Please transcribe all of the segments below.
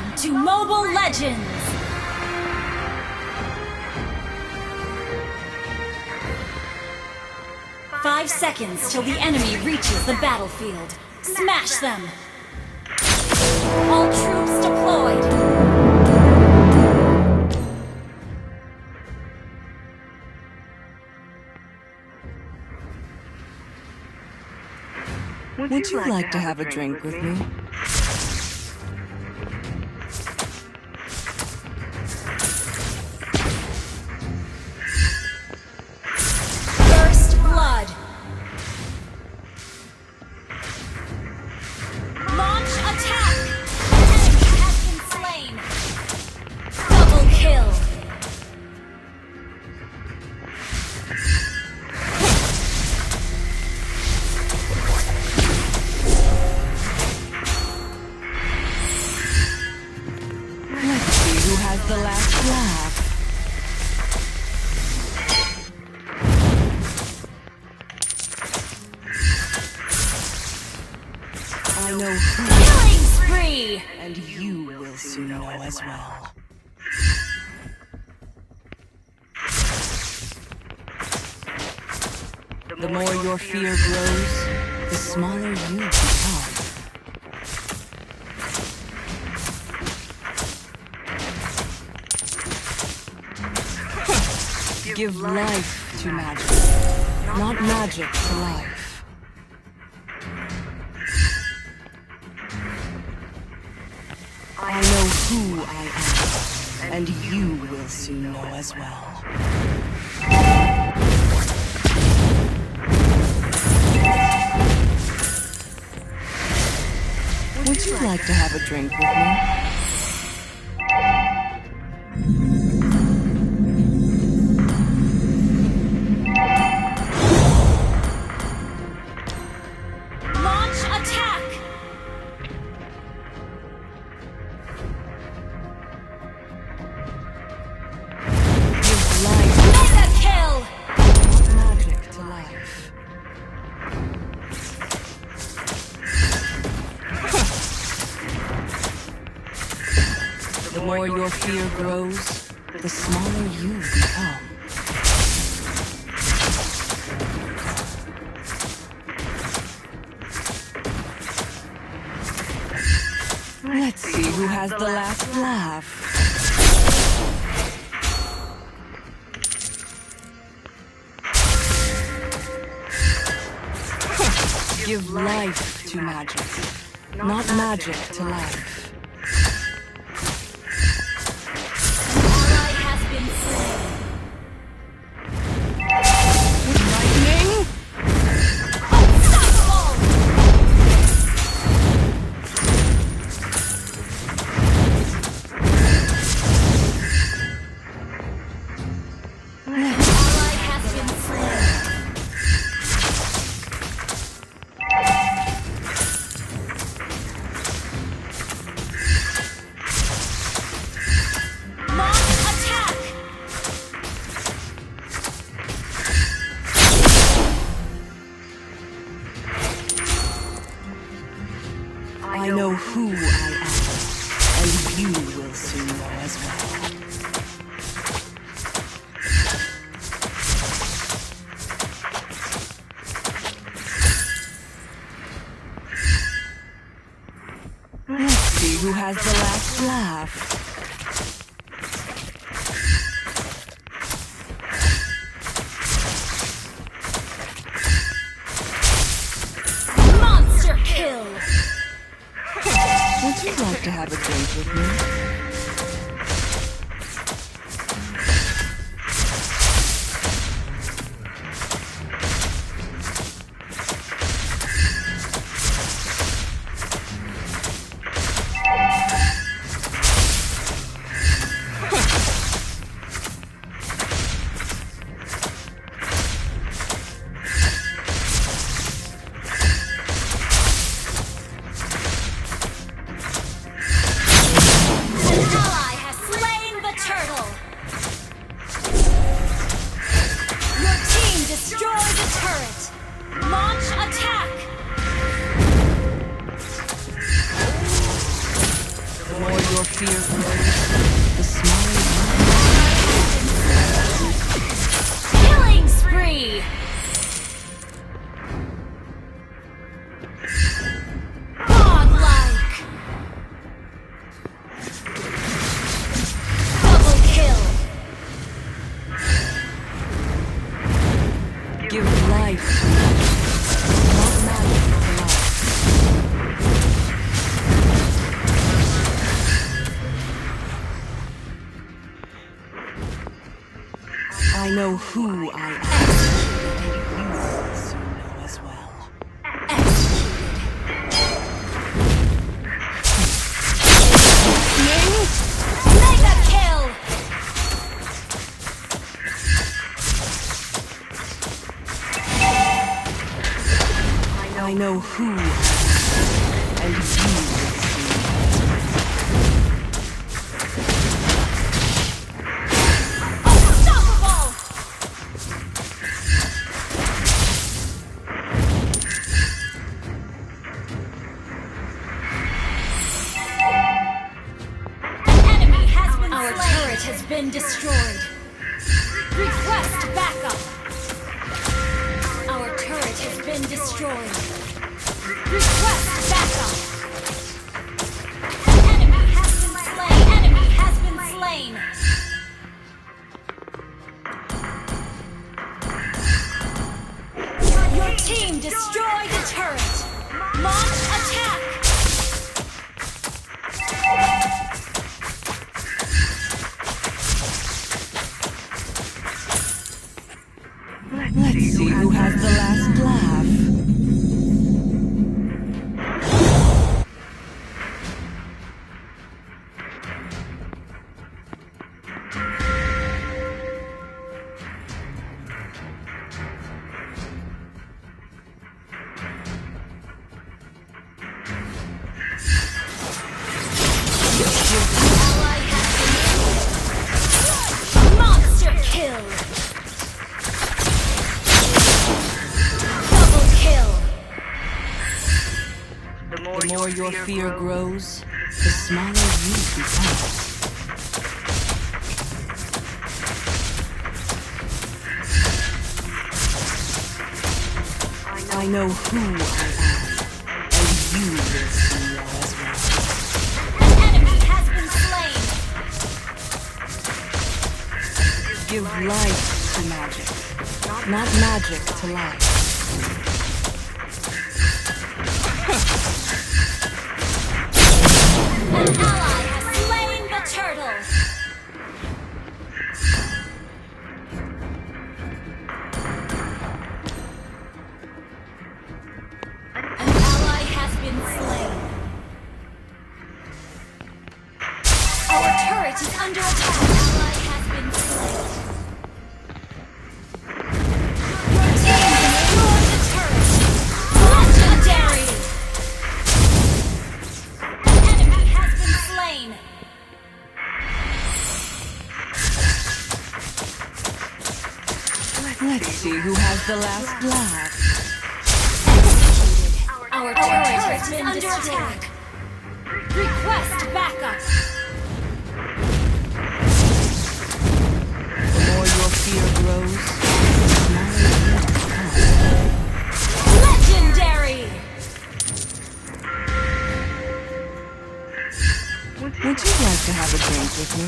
Welcome to Mobile Legends! Five seconds till the enemy reaches the battlefield. Smash them! All troops deployed! Would you like to have a drink with me? First blood! Launch attack! An enemy has been slain! Double kill! Who has the last laugh? I know who, Killing spree! and you will soon know as well. The more your fear grows, the smaller you become. Give life to magic, not magic to life. I know who I am, and you will soon know as well. Would you like to have a drink with me? Launch attack! Give life, Mega kill! not magic to life. The more your fear grows, the smaller you become. Let's see who has the last laugh. Give life to magic, not magic to life. Ally has been slain. Lightning? Unstoppable! Ally has been slain. Launch attack! I know who I am, and you will soon know as well. Let's see who has the last laugh. Monster kill! Would you like to have a drink with me? fear grows, the smaller Killing spree! Godlike! Double kill! you give life to magic, not magic to life. I know who I am, and you will soon know as well. Mega kill! I know who I am, and you will soon Unstoppable! An enemy has been slain. Our turret has been destroyed. Request backup. Our turret has been destroyed. Request backup. An enemy has been slain. Enemy has been slain. Your team destroyed the turret. Launch attack. Let's see who has the last laugh. Ally has been slain. Monster kill. Double kill. The more your fear grows, the smaller you become. I know who I am, and you will soon know as well. An enemy has been slain. Give life to magic, not magic to life. An ally has slain the turtle. An ally has been slain. Our turret is under attack. An ally has been slain. Your team destroyed the turret. Legendary. An enemy has been slain. Let's see who has the last laugh. Our turret is under attack. Request backup. The more your fear grows, the smaller you become. Legendary. Would you like to have a drink with me?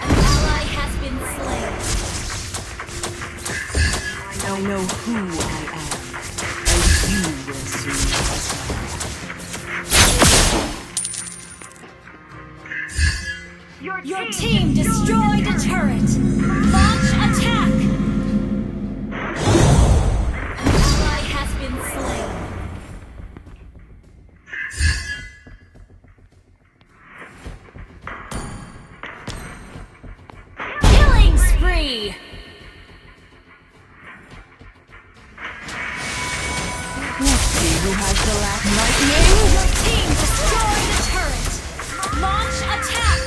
An ally has been slain. I know who I am, and you will soon know as well. Your team destroyed a turret. Launch attack. An ally has been slain. Killing spree. Let's see who has the last lightning. Your team destroyed a turret. Launch attack.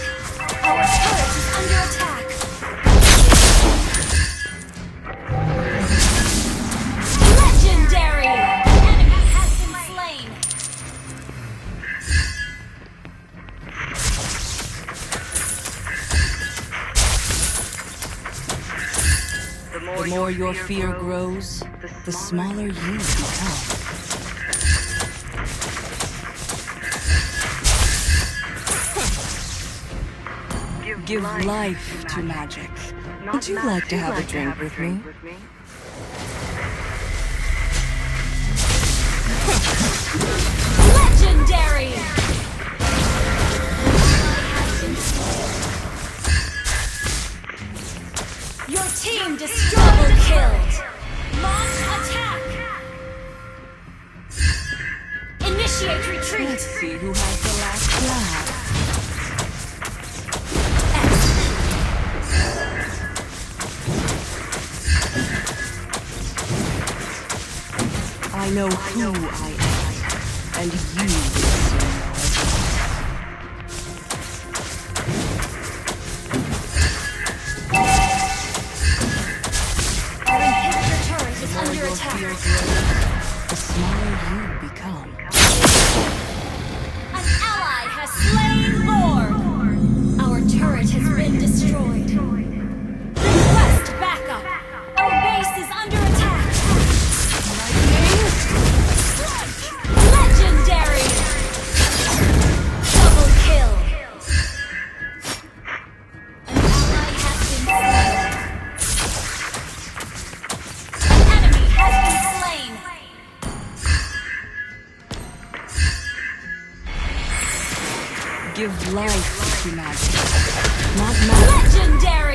Our turret is under attack. Legendary. An enemy has been slain. The more your fear grows, the smaller you become. Give life to magic. Would you like to have a drink with me? Legendary! Your team destroyed killed! Launch attack! Initiate retreat! Let's see who has the last laugh. I know who I am, and you will soon know as well. Our inhibitor turret is The more under your attack. fear grows, the smaller you become. An ally has slain Lord! Our turret has been destroyed. Request backup! Our base is under attack! Legendary! Double kill! An ally has been slain. An enemy has been slain. Give life to magic, not magic. Legendary!